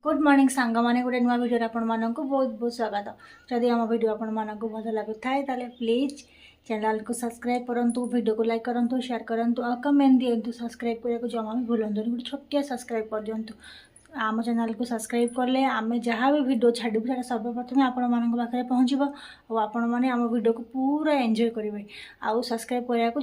Good morning सांग मैंने गोटे नुआ वीडियो आपण मानक बहुत बहुत स्वागत। जदि आम वीडियो आपण मानक भल लगु थाए ताले प्लीज चैनल को सब्सक्राइब करूँ, वीडियो को लाइक करूँ, शेयर करूँ और कमेंट दिंतु। सब्सक्राइब करने को जमा भी भूलु गोटे छोटिया सब्सक्राइब कर दिंतु। आम चैनल को सब्सक्राइब कले आम जहाँ भी वीडियो छाड़ू से सर्वप्रथम आपण मान पाखे पहुँचब और आपण मैंने आम वीडियो को पूरा एंजॉय करेंगे। आउ सब्सक्राइब करने को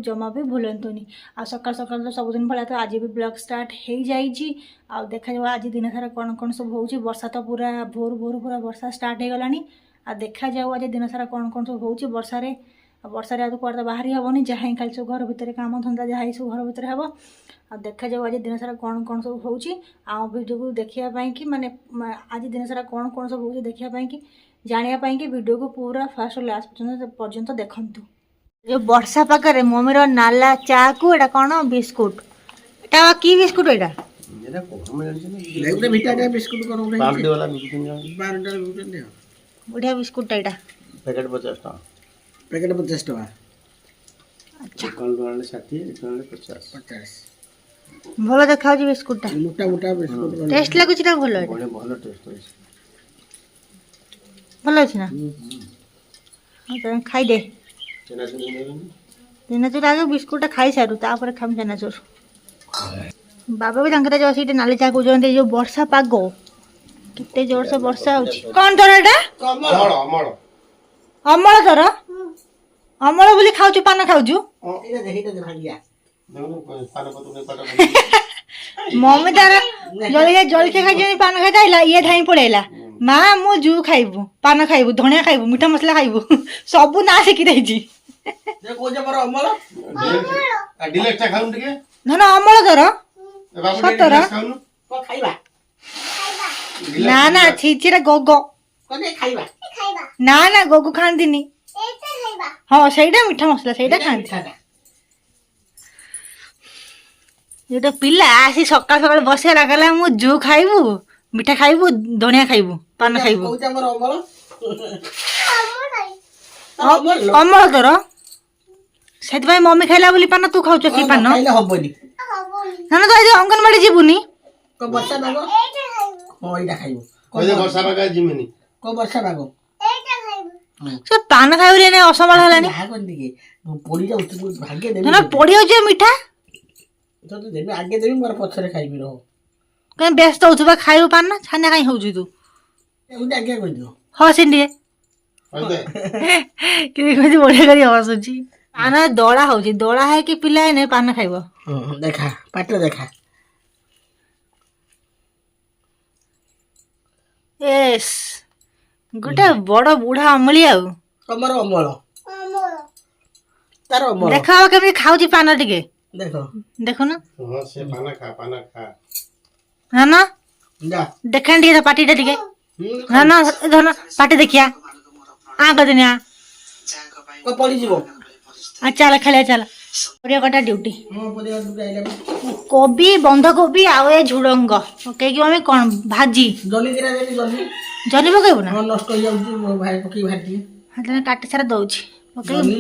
जमा भी भूलतुनि। आ सकाल सकाल तो सबुदिन भाया तो आज भी ब्लॉग स्टार्ट हो जाइए। आउ देखा जाओ आज दिन सारा कौन कौन सब हो वर्षा तो पूरा भोर भोर पूरा वर्षा स्टार्ट हो गलानी। आ देखा जाओ आज दिन सारा कौन कौन सब हो वर्षारे वर्षा आज कुआड़े बाहरी हेनी जहाँ खाली सब घर भितर काम धंदा जहाँ सब घर भितर हे। आ देखा जाओ आज दिन सारा कौन सब हो वीडियो को देखापी कि माने आज दिन सारा कौन सब हो देखापी कि जानापी कि वीडियो को पूरा फास्ट लास्ट पर्यंत देखु। जो वर्षा पाखे मम्मीर नाला चा को एटा कौन बिस्कुट एटा की बिस्कुट एटा बढ़िया बिस्कुट एटा पैकेट 50 टका। पैकेट 50 टका। अच्छा दुकान 60 50 भल देखा बिस्कुटा मोटा मोटा बिस्कुट टेस्ट लगुच ना भल भल टेस्ट है भल अच्छे ना हाँ खाई दे चेनाचूर आगे बिस्कुटा खाई सारू तापर खाम चेनाचूर। बाबा भी तंकर जो सीटे नाली चा कहते जो वर्षा पाग केते जोर से वर्षा हो कौन तोर एटा अमल अमल तोर अमल बोली खाऊ पान खाऊ मम्मी तार जलखिया खाई पान खाई ये धाई पड़ेगा माँ मु जू खाइबू पान खाइबू धनिया खाइबू मीठा मसला खाइबू सबू ना शिखी धन अमल तोर सतर ना ना छिचिरा गोगो ना ना गोगो खाती हाँ सहीटा मीठा मसला सहीटा खाती जो पिला आसी सकाल सकाल बस गला मु जू खाइबू मिठा खाइबू धनिया खाइबू पान खाइबू अमल तोर से मम्मी खाइला बोली पान तू खाऊ कि पान ना तो आज अंगनवाड़ी जीवुनी से पान खाइबे ना असमाल हलानी पड़ी जाऊे मिठा आगे देवी मोर पछरे खाइबी रहो कहीं व्यस्त हो खाइबू पान ना छाने कहीं हो तू आगे कह दियो हाँ सिंडी कि बढ़िया कर हसुची पान दड़ा हो दड़ा है कि पिला नहीं पान खाइब देखा पाट देखा एस गोटे बड़ बुढ़ा अमली आउ तमर अमल तार अमल देखा केमी खाऊची पान टिके देखो देखो ना हां से पाना खा ना ना जा देखन टिके पार्टी टिके ना ना धन पार्टी देखिया आ कदिनिया को पड़ी जीवो आ चल खेले चल परिया कटा ड्यूटी हां परिया दुटा आइला कोबी बंध कोबी आउ ए झुडंग ओके कि हमें कोन भाजी जली गिरा देली जली जली पकेबो ना हां नष्ट हो जाउची भाई पकी भाजी हां काटी सारा दउची ओके जली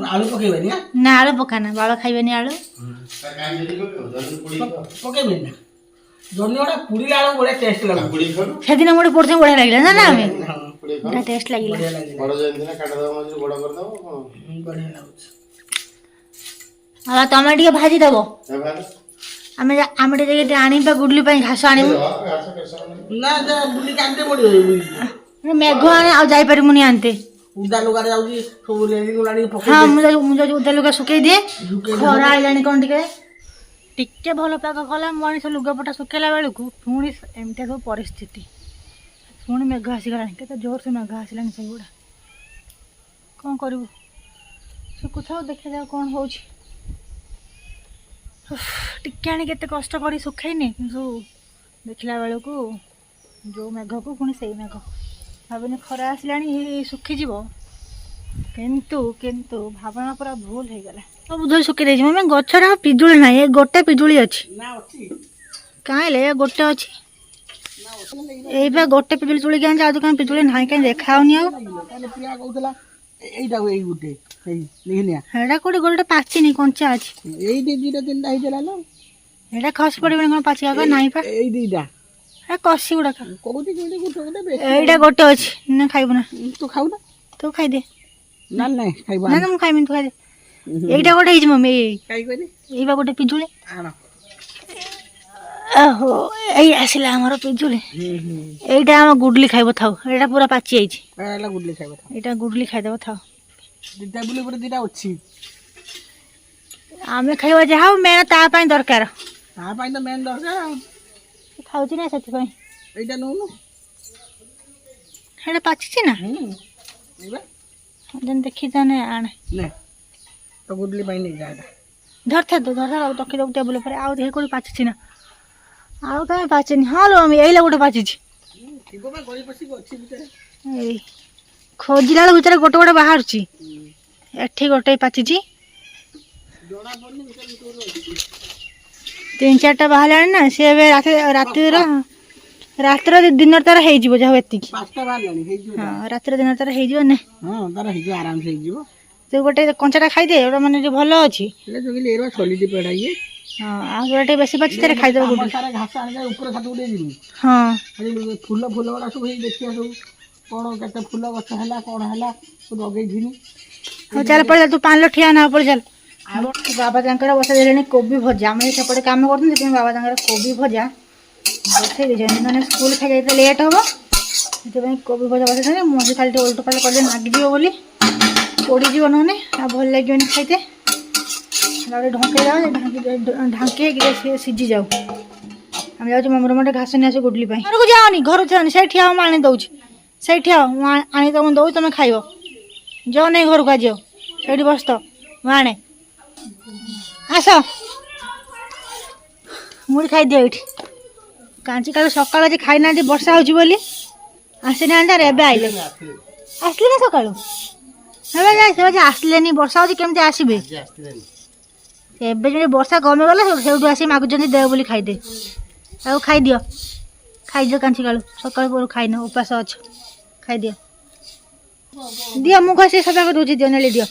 आलू पकेबे ना आलू पकाना बाबा खाइबेनी आलू पकेबे ना जनी ओडा पुरी आलू बड़े टेस्ट लागो सेदिन मोटे पड़थे बढ़िया लागिला ना ना हमें बड़ा टेस्ट लागिला बड़ जंदी ना काट दो मजूर बड़ कर दो बढ़िया लागो आ तमे टिके भाजी देबो आमे टिके आनी पा गुडली पई घास आनी ना जा बुली कांटे पड़ियो मेघ आने आ जाई परिमुनी आनते उदा लुगा रे जाउची सब लेडी गुलाडी पके हाँ मुझे उदा लुगा सुके दिए खरा आइलानी कोन टिके भल पाग कला मनीष लुगापटा सुखेला बेलू पुणी एमती सब परिस्थिति पुणी मेघ आसीगला के जोर से मेघ आसलानी सब गुड़ा कौन करू सुखुथा देखा जाओ कौन हो टिके आनी केते कष्ट कर सुखैनी देखला बेलू जो मेघ को पुणी से मेघ भावनी खरा आसलानी सुखीज किंतु किंतु भावना पूरा भूल हो गला सब उधर सुखी देछि मम्मी गछर पिजुली ना ये गोटे पिजुली अछि ना अछि काहे ले गोटे अछि एई बा गोटे पिजुली चुली के जा दुकान पिजुली नाही के देखाउनी आ ताले पिया कहतला एईटा एई गुटे एई लेखनिया हेडा कोडी गोटे पाचिनी कंचा अछि एई दे दुटा तीनटा हेजला लो एटा खस पड़े कौन पाचिका का नहीं पा एई दीटा ଏ କଷି ଗୁଡ଼ା ଖା। କହୁଛି କେମିତି ଗୋଟେ ଗୋଟେ ବେଶୀ ଏଇଟା ଗୋଟେ ଅଛି ନା ଖାଇବୁ ନା ତୁ ଖାଉ ନା ତୁ ଖାଇଦେ। ନା ନାଇଁ ଖାଇବୁ ନା ନା ମୁଁ ଖାଇବିନି ତୁ ଖାଇଦେ। ଏଇଟା ଗୋଟେ ହେଇଛି ମମି ଖାଇ କହିଲି ଏଇ ବା ଗୋଟେ ପିଜୁଳି। ଆଣ ଓହୋ ଏଇ ଆସିଲା ଆମର ପିଜୁଳି। ଏଇଟା ଆମ ଗୁଡଲି ଖାଇବ ଥାଉ ଏଇଟା ପୁରା ପାଚି ଯାଇଛି। ହେଲା ଗୁଡଲି ଖାଇବ ଏଇଟା ଗୁଡଲି ଖାଇଦେବ ଥାଉ। ଦିଟା ବୋଲି ଗୋଟେ ଦିଟା ଅଛି ଆମେ ଖାଇବା ଯାହା ହଉ ମେନ୍ ତା ପାଇଁ ଦରକାର। ତା ପାଇଁ ତ ମେନ୍ ଦରକାର ଆଉ ସେ ଖାଉଛି ନା ସେଥିପାଇଁ। ଏଇଟା ନଉନୁ ସେଇଟା ପାଚିଛି ନା ଏଇବା ଯେମିତି ଦେଖି ତାନେ ଆଣେ ନେ ତ ଗୁଡଲି ପାଇଁ ନେଇ ଯା ଏଇଟା ଧରିଥା ତୁ ଧର ଆଉ ରଖିଦେବୁ ଟେବୁଲ ଉପରେ। ଆଉ ଦେଖି କୋଉଠି ପାଚିଛି ନା ଆଉ କାହିଁ ପାଚିନି। ହଁ ଲୋ ମମି ଏଇଲା ଗୋଟେ ପାଚିଛି। ଥିବ ବା ଗଳି ପଶିକି ଅଛି ଭିତରେ ଏଇ ଖୋଜିଲା ବେଳକୁ ଭିତରେ ଗୋଟେ ଗୋଟେ ବାହାରୁଛି। ଏଠି ଗୋଟେ ପାଚିଛି ଜଣା ପଡୁନି ଭିତରେ ଭିତରେ ଅଛି 3-4ଟା ବାହାରିଲାଣି ନା ସିଏ ଏବେ ରାତିର ଦିନରେ ତାର ହେଇଯିବ ଯାହା ହଉ ଏତିକି। 5ଟା ବାହାରିଲାଣି ହେଇଯିବ ହଁ ରାତିର ଦିନରେ ତାର ହେଇଯିବ ନା। ହଁ ତାର ହେଇଯିବ ଆରାମସେ ହେଇଯିବ ତୁ ଗୋଟେ କଞ୍ଚାଟା ଖାଇଦେ ଗୋଟେ ମାନେ ଯୋଉ ଭଲ ଅଛି। ହେଲେ ଯୋଉ ଏରା ସଲିଟି ପେଡା ଇଏ ହଁ ଆଉ ଯୋଉଟା ଟିକେ ବେଶୀ ପାଚି ତାର ଖାଇଦେବ ଆମ ଗୋଟେ। ସାରା ଘାସ ଆଣିକି ଉପରେ ଛାତ ଉଠେଇ ଯିବୁ ହଁ ଖାଲି ଫୁଲ ଫୁଲ ଗୁଡ଼ା ସବୁ ହେଇ ଦେଖିବା ସବୁ କ'ଣ କେତେ ଫୁଲ ଗଛ ହେଲା କ'ଣ ହେଲା ସବୁ ଲଗେଇଥିନି ହଉ ଚାଲ ପଳେଇ ଚାଲ ତୁ ପାଣିలో ଠିଆ ନା ପଳେଇ ଚାଲ। ଆଉ ବାବା ତାଙ୍କର ବସେଇ ଦେଲେଣି କୋବି ଭଜା। ଆମେ ସେପଟେ କାମ କରୁଛନ୍ତି ସେଥିପାଇଁ ବାବା ତାଙ୍କର କୋବି ଭଜା ବସେଇ ଦେଇଛନ୍ତି। ମାନେ ସ୍କୁଲ ଖାଇ ଯାଇଥିଲେ ଲେଟ୍ ହେବ ସେଥିପାଇଁ କୋବି ଭଜା ବସେଇଛନ୍ତି। ମୁଁ ଖାଲି ଟିକେ ଓଲଟ ପାଲ କରିଦେଲେ ଲାଗିଯିବ ବୋଲି ପୋଡ଼ିଯିବ ନହେଲେ ଆଉ ଭଲ ଲାଗିବନି ଖାଇତେ। ଗୋଟେ ଢଙ୍କେଇ ଦେବା ଢାଙ୍କି ହେଇକି ସିଏ ସିଝି ଯାଉ। ଆମେ ଯାଉଛୁ ମମର ମଟେ ଘାସ ନେଇ ଆସୁ ଗୁଡଲି ପାଇଁ। ଘରକୁ ଯାଅନି ସେଇଠି ଠିଆ ମୁଁ ଆଣି ଦେଉଛି। ସେଇଠି ଠିଆ ମୁଁ ଆଣି ତମକୁ ଦେଉଛି ତମେ ଖାଇବ। ଯାଅ ନାଇଁ ଘରକୁ ଆଜି ଆଉ ସେଇଠି ବସ ତ ମୁଁ ଆଣେ ଆସ ମୁଢ଼ି ଖାଇଦିଅ ଏଇଠି। କାଞ୍ଚି କାଲି ସକାଳୁ ଆଜି ଖାଇନାହାନ୍ତି ବର୍ଷା ହେଉଛି ବୋଲି ଆସିନାହାନ୍ତି ଆଉ ଏବେ ଆଇଲେ। ଆସିଲେ ନା ସକାଳୁ ଏବେ ସେ ଆସିଲେନି ବର୍ଷା ହେଉଛି କେମିତି ଆସିବେ। ଏବେ ଯେମିତି ବର୍ଷା କମିଗଲା ସେଇଠୁ ଆସି ମାଗୁଛନ୍ତି ଦେହ ବୋଲି ଖାଇଦେ। ଆଉ ଖାଇଦିଅ କାଞ୍ଚି କାଳୁ ସକାଳୁ ପରୁ ଖାଇନ ଉପାସ ଅଛ ଖାଇଦିଅ। ଦିଅ ମୁଁ କହି ସଫା କରି ଦେଉଛି। ଦିଅ ନେଳି ଦିଅ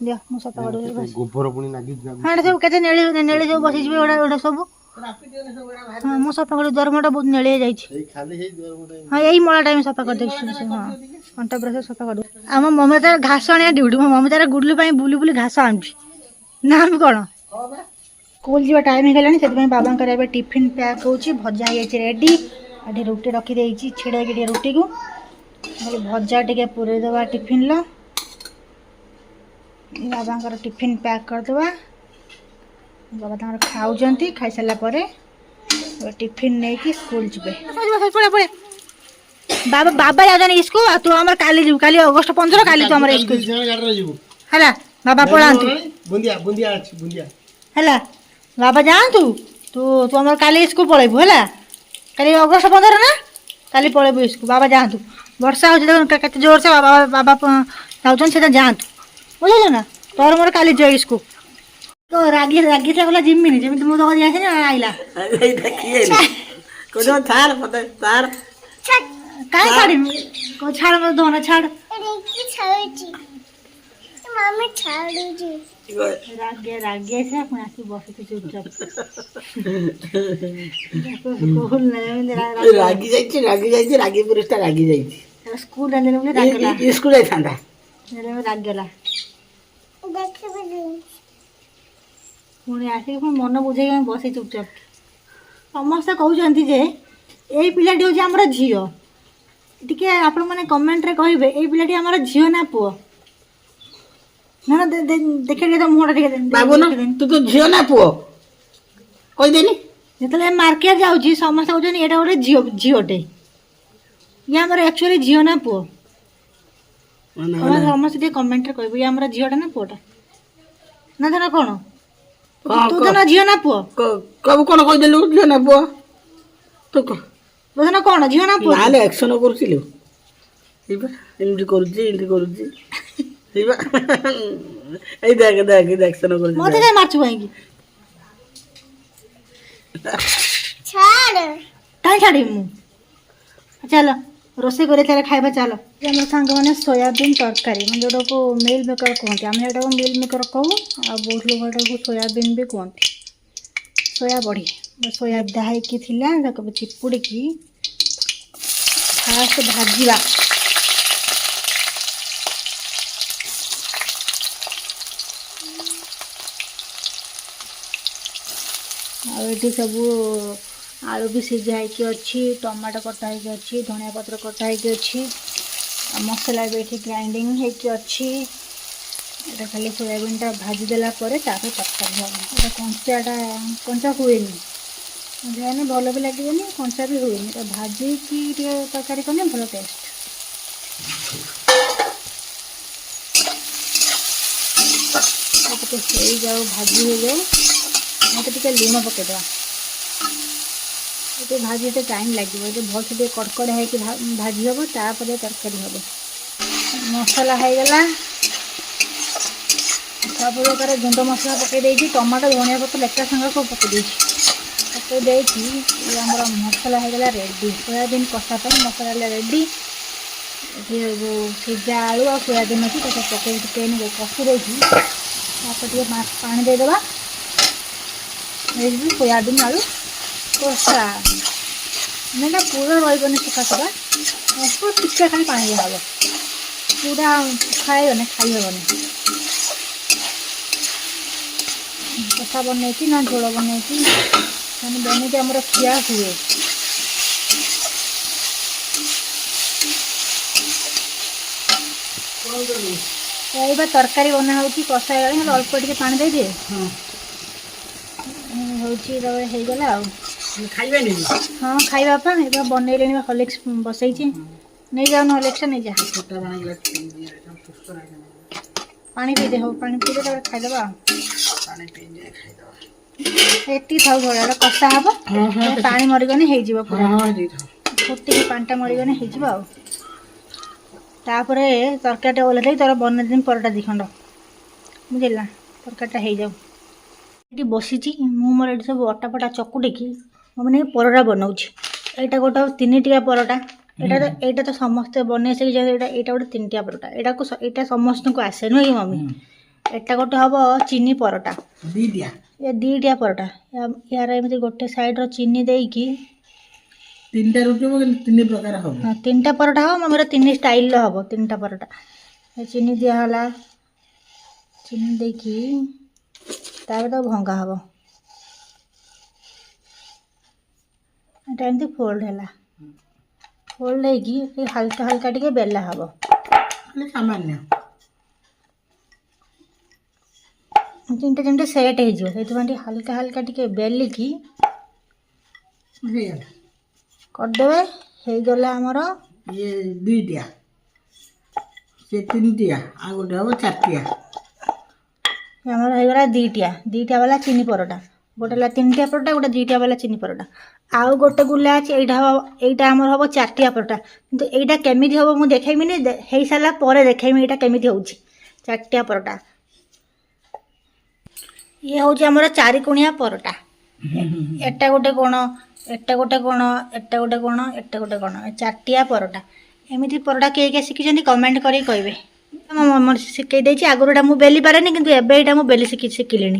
ଦିଅ ମୁଁ ସଫା କରିଦେଉଛି। ଗୋବର ପୁଣି ଲାଗିଛି ହଁ ଏଇଟା ସବୁ କେତେ ନେଳି ନେଳି ସବୁ ବସିଯିବେ ଏଗୁଡ଼ା ସବୁ। ହଁ ମୁଁ ସଫା କରି ଦରମାଟା ବହୁତ ନେଳି ହେଇଯାଇଛି। ହଁ ଏଇ ମଳା ଟାଇମ୍ ସଫା କରିଦେଉଛି। ହଁ କଣ୍ଟା ବ୍ରସ ସଫା କରିଦେଉଛି। ଆମ ମମି ତାର ଘାସ ଆଣିବା ଡିଉଟି। ମୋ ମମି ତାର ଗୁଡଲି ପାଇଁ ବୁଲି ବୁଲି ଘାସ ଆଣୁଛି ନା ଆମେ କ'ଣ ସ୍କୁଲ ଯିବା ଟାଇମ୍ ହେଇଗଲାଣି ସେଥିପାଇଁ ବାବାଙ୍କର ଏବେ ଟିଫିନ୍ ପ୍ୟାକ୍ ହେଉଛି। ଭଜା ହେଇଯାଇଛି ରେଡ଼ି। ଏଠି ରୁଟି ରଖିଦେଇଛି ଛିଡ଼େଇକି ଟିକେ ରୁଟିକୁ ଭଜା ଟିକେ ପୁରେଇଦେବା ଟିଫିନ୍ର। ବାବାଙ୍କର ଟିଫିନ୍ ପ୍ୟାକ୍ କରିଦେବା। ବାବା ତାଙ୍କର ଖାଉଛନ୍ତି ଖାଇସାରିଲା ପରେ ଟିଫିନ୍ ନେଇକି ସ୍କୁଲ ଯିବେ। ବାବା ଯାଉଛନ୍ତି ସ୍କୁଲ ଆଉ ତୁ ଆମର କାଲି ଯିବୁ। କାଲି ଅଗଷ୍ଟ 15 କାଲି ତୁ ଆମର ସ୍କୁଲ ହେଲା। ବାବା ପଳାନ୍ତୁ ହେଲା। ବାବା ଯାଆନ୍ତୁ ତୁ ଆମର କାଲି ସ୍କୁଲ ପଳେଇବୁ ହେଲା। କାଲି ଅଗଷ୍ଟ 15 ନା କାଲି ପଳେଇବୁ ସ୍କୁଲ। ବାବା ଯାଆନ୍ତୁ ବର୍ଷା ହେଉଛି ଦେଖୁନ କେତେ ଜୋରସେ ବାବା ଯାଉଛନ୍ତି ସେଟା ଯାଆନ୍ତୁ ବୁଝିଲୁ ନା। ତୋର ମୋର କାଲି ଯିବ ସ୍କୁଲ। ତ ରାଗିଥିଲା ଗଲା ଜିମିନି ଯେମିତି ମୁଁ ତ ଯାଇଥିଲି ଆଇଲା କାହିଁ ଛାଡ଼ିବି ଛାଡ଼ ମତେ ଧନ ଛାଡ଼ ରାଗି ଆସିଲା ପୁଣି ଆସିକି ବସିଛି ଚୁପଚାପ। ରାଗି ଯାଇଛି ରାଗି ପୁରୁଷଟା ରାଗି ଯାଇଛି ସ୍କୁଲ ନେଲେ ବୋଲି ରାଗିଲା ସ୍କୁଲ ଯାଇଥାନ୍ତା ରାଗିଲା ପୁଣି ଆସିକି ପୁଣି ମନ ବୁଝେଇକି ଆମେ ବସି ଚୁପଚାପ। ସମସ୍ତେ କହୁଛନ୍ତି ଯେ ଏଇ ପିଲାଟି ହେଉଛି ଆମର ଝିଅ। ଟିକେ ଆପଣମାନେ କମେଣ୍ଟରେ କହିବେ ଏଇ ପିଲାଟି ଆମର ଝିଅ ନା ପୁଅ। ନା ଦେଖେ ଟିକେ ତ ମୁହଁଟା ଟିକେ ବାବୁନ ତୁ ତ ଝିଅ ନା ପୁଅ କହିଦେନି। ଯେତେବେଳେ ମାର୍କେଟ ଯାଉଛି ସମସ୍ତେ କହୁଛନ୍ତି ଏଇଟା ଗୋଟେ ଝିଅଟେ। ଇଏ ଆମର ଆକ୍ଚୁଆଲି ଝିଅ ନା ପୁଅ। ସମସ୍ତେ ଟିକେ କମେଣ୍ଟରେ କହିବେ ଇଏ ଆମର ଝିଅଟା ନା ପୁଅଟା। ନା ଧର କ'ଣ ତୁ ଧର ଝିଅ ନା ପୁଅ କବୁ କ'ଣ କହିଦେଲୁ ଝିଅ ନା ପୁଅ ତୁ ତୁ ଧର କ'ଣ ଝିଅ ନା ପୁଅ। ତାହେଲେ ଆକ୍ସନ କରୁଥିଲୁ ଏମିତି କରୁଛି ଏଇ ଦେଖ ଆକ୍ସନ କରୁଛି। ମତେ କାଇଁ ମାରୁଛୁ କାହିଁକି କାହିଁ ଛାଡ଼ିବି ମୁଁ। ଚାଲ ରୋଷେଇ କରି ଚାଲ ଖାଇବା ଚାଲ। ଆମ ସାଙ୍ଗମାନେ ସୋୟାବିନ୍ ତରକାରୀ ମାନେ ଯେଉଁଟାକୁ ମିଲ୍ ମେକର କୁହନ୍ତି ଆମେ ସେଇଟାକୁ ମିଲ୍ ମେକର କହୁ ଆଉ ବହୁତ ଲୋକ ଏଟାକୁ ସୋୟାବିନ୍ ବି କୁହନ୍ତି। सोया बड़ी सोया दाही थिला चिपुड़ी फास्ट भाजवा आठी सब आलू भी सिझाई अच्छी टमाटो कटाई अच्छी धनिया पत्र कटाई अच्छी मसला भी ये ग्राइंडिंग होती अच्छी एटा खाली सोयाबीन टा भाजीदेला तरकारी हम कंचाटा कंचा हुए नहीं भल भी लगे कंचा भी हुए भाजी की तरकारी कले भल टेस्ट हो जाओ भाजी हो जाओ मत लुण पकईदे ये भाजी तो टाइम लगे भल से कड़कड़ है कि भाजी हम तापर तरकारी हम मसला हो गला सब प्रकार गुंड मसला पकई टमाटो धनिया पत्र एका संगे सब पकई आम मसला हो गला रेडी सोयाबीन कषा मसला रेडी ये जो सिझा आलू आ सोयाबीन अच्छी पकई कषी देती पानी देदेबा सोयाबीन आलू कषा ना पूरा रही सुखा सुखा अल्प टिके खाली पानी दिया पूरा खाएगा खाईहेबन कषा बनई ना झोल बनई बनी आमर खिया हुए तरकारी बना हो कषा अल्प टे पानी दे दिए होगला हाँ खाइबा बनइले हॉर्लिक्स बसई नहीं जाओ हॉर्लिक्स नहीं जा पानी पी दे हो पानी पी दे खाईदे एति था झोड़ा कषा हम पानी मरीगने फुटी पानीटा मरीगने होपर तरकारी ओल्हे तर बनई परोटा दी खंड बुझेगा तरकारीटा हो जाऊ ये बसी मोर ये सब अटा पटा चकुटिकी मैंने परोटा बनाऊँ यहाँ गोटे 3 टिया परोटा यहाँ तो समस्ते बन सके यहाँ गोटे 3 टिया परोटा यहाँ समस्त को आसे नुह कि मम्मी यहाँ गोटे हम चीनी परोटा ये 2 टिया परोटा यार एमती गोटे साइड चीनी देकी 3टा रुटी 3 प्रकार हम हाँ 3टा परोटा हम मम्मी 3 स्टाइल हम 3टा परोटा चीनी दिहला चीनी देकी तार तो भंगा हम एटा एमती फोल्ड है फोल्ड है हल्का हल्का टे बेला हम सामान्य 3टा जेमती सेट हो हल्का हल्का टे बेलिकी करदे होगला आमर ये 2 टिया से 3 टिया आ गोटे हम 4 टिया आमर होगला 2 टिया वाला चीनी परोटा गोटे 3 टिया परोटा गोटे 2 टिया वाला चीनी परोटा आउ गोटे गुला अच्छे यहाँ आमर हम 4 टिया परोटा किंतु यहाँ केमी हम मुझे देखेमी हो सारा पर देखेमी यहाँ केमी हो 4 टिया परोटा ये हूँ आमर 4 कोणिया परोटा एटा गोटे कोण एटा गोटे कोण एटा गोटे कोण एटा गोटे कोण 4 टिया परोटा एमती परोटा किए शिखी कमेंट कर कहे मम्मी शिखई देती आगुरीटा मुझे बेली पारे कि एवं मुझे बेली शिखिले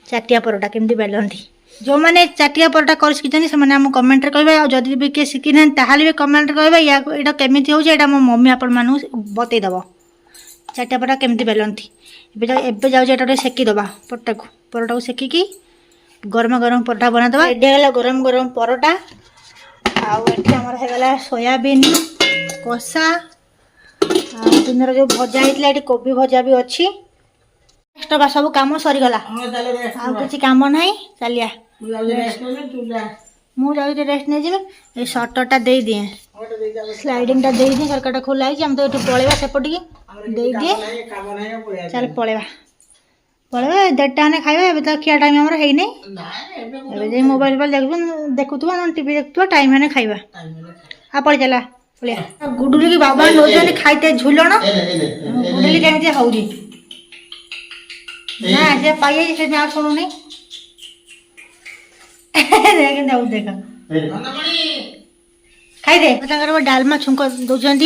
4 टिया परोटा केमती बेलती जो मैंने 4 टिया परोटा कर शिखी से कमेंट कहे जदि भी किए शिखी ना ताल भी कमेंट कहे यहाँ केमी हो मो मम्मी आपण मानू बतईदेव 4 टिया परोटा केमती बेलती एवं जाऊँ सेकीदबा परोटा को सेकिकी गरम गरम परोटा बनादेवा रेडी होगा गरम गरम परोटा आमर होगला सोयाबीन कषा दिन जो भजा होता है कोबी भजा भी अच्छी एक्स्ट्रा सब कम सरीगला किसी कम ना चलिया मुझे रेस्ट नहीं जी सटरटा दे दिए स्लाइडिंगटा दे दिए सरकारटा खोला है तो ये पलैया सेपटिकी दे दिए चल पलैया पलैया 1:30 ने खाइबा एबे तो खिया टाइम हमर है नहीं एबे मोबाइल पर देखुथुवा ना टीवी देखुथुवा टाइम है खाइबा आ पड़ चला पलैया गुडुली की बाबा नोजन खाइते झुलण गुडुली केमती हौजी ना जे पाइए से ना सुनु नहीं देख जाऊ देखा खाई दे तंगर डालमा छुंक दौरान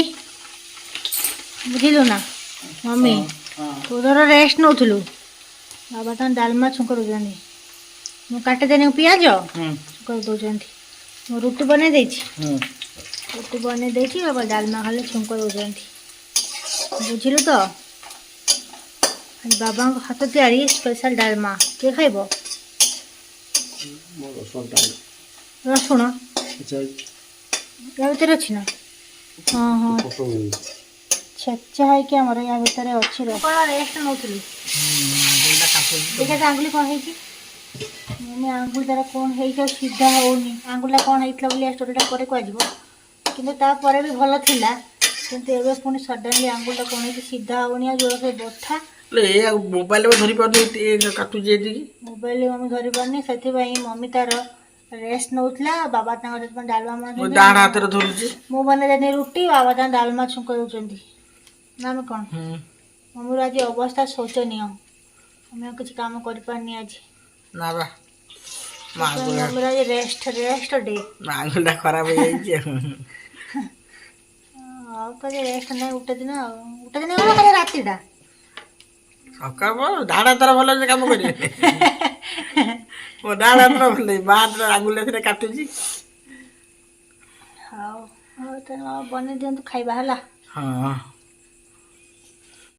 बुझिलु ना मम्मी तोर रेस्ट नौलु बाबा तो डालमा छुंक दौरान ମୁଁ କାଟିଦେନି ପିଆଜ ହୁଁ କରିଦେଉଛନ୍ତି। ମୁଁ ରୁଟି ବନେଇ ଦେଇଛି, ହୁଁ ରୁଟି ବନେଇ ଦେଇଛି, ବାବା ଡାଲମା ଖାଲି ଛୁଙ୍କ ଦେଉଛନ୍ତି। ବୁଝିଲୁ ତ? ଆଜି ବାବାଙ୍କ ହାତ ତିଆରି ସ୍ପେଶାଲ ଡାଲମା। କିଏ ଖାଇବ? ରସୁଣ ୟା ଭିତରେ ଅଛି ନା? ହଁ ହଁ, ଛେଚା ହେଇକି ଆମର ୟା ଭିତରେ ଅଛି। କ'ଣ ରେଷ୍ଟ ନେଉଥିଲି? ଦେଖିଆ ତା ଆଙ୍ଗୁଳି କ'ଣ ହେଇଛି? ମମି ଆଙ୍ଗୁଳି ତାର କ'ଣ ହେଇଛି ଆଉ ସିଧା ହେଉନି। ଆଙ୍ଗୁଳିଟା କ'ଣ ହେଇଥିଲା ବୋଲି ଏ ଷ୍ଟୋରିଟା ପରେ କୁହାଯିବ, କିନ୍ତୁ ତାପରେ ବି ଭଲ ଥିଲା। କିନ୍ତୁ ଏବେ ପୁଣି ସଡନଲି ଆଙ୍ଗୁଳିଟା କ'ଣ ହେଇଛି ସିଧା ହେଉନି ଆଉ ଜୋରସେ ବଥା। ଏ ଆଉ ମୋବାଇଲ ଧରି ପାରୁନି କାଟୁଛି ଏଠିକି। ମୋବାଇଲ ମମି ଧରି ପାରୁନି, ସେଥିପାଇଁ ମମି ତାର ରେଷ୍ଟ ନେଉଥିଲା। ବାବା ତାଙ୍କର ସେଥିପାଇଁ ଡାଲମା ମୁଁ ବନାଉଛନ୍ତି, ଡାହାଣ ହାତରେ ଧରୁଛି। ମୁଁ ବନେଇଦେନି ରୁଟି, ବାବା ତାଙ୍କ ଡାଲମା ଛୁଙ୍କ ଦେଉଛନ୍ତି। ନା ଆମେ କ'ଣ? ହୁଁ ମମିର ଆଜି ଅବସ୍ଥା ଶୋଚନୀୟ। ଆମେ ଆଉ କିଛି କାମ କରିପାରୁନି ଆଜି। ନା ବା ମମିର ଆଜି ରେଷ୍ଟ ଡେ। ଆଙ୍ଗୁଳିଟା ଖରାପ ହେଇଯାଇଛି ଆଉ ତ ଆଜି ରେଷ୍ଟ ନାହିଁ, ଗୋଟେ ଦିନ ଗଲା ଖାଲି ରାତିଟା। ସକାଳ ଡାହାଣ ହାତର ଭଲ ସେ କାମ କରିବେ। ମୋ ଡାହାଣ ହାତର ଭଲ ବାଁ ହାତର ଆଙ୍ଗୁଳିଟା ସେଟା କାଟୁଛି। ହଉ ହଉ, ତାହେଲେ ବନେଇ ଦିଅନ୍ତୁ ଖାଇବା ହେଲା। ହଁ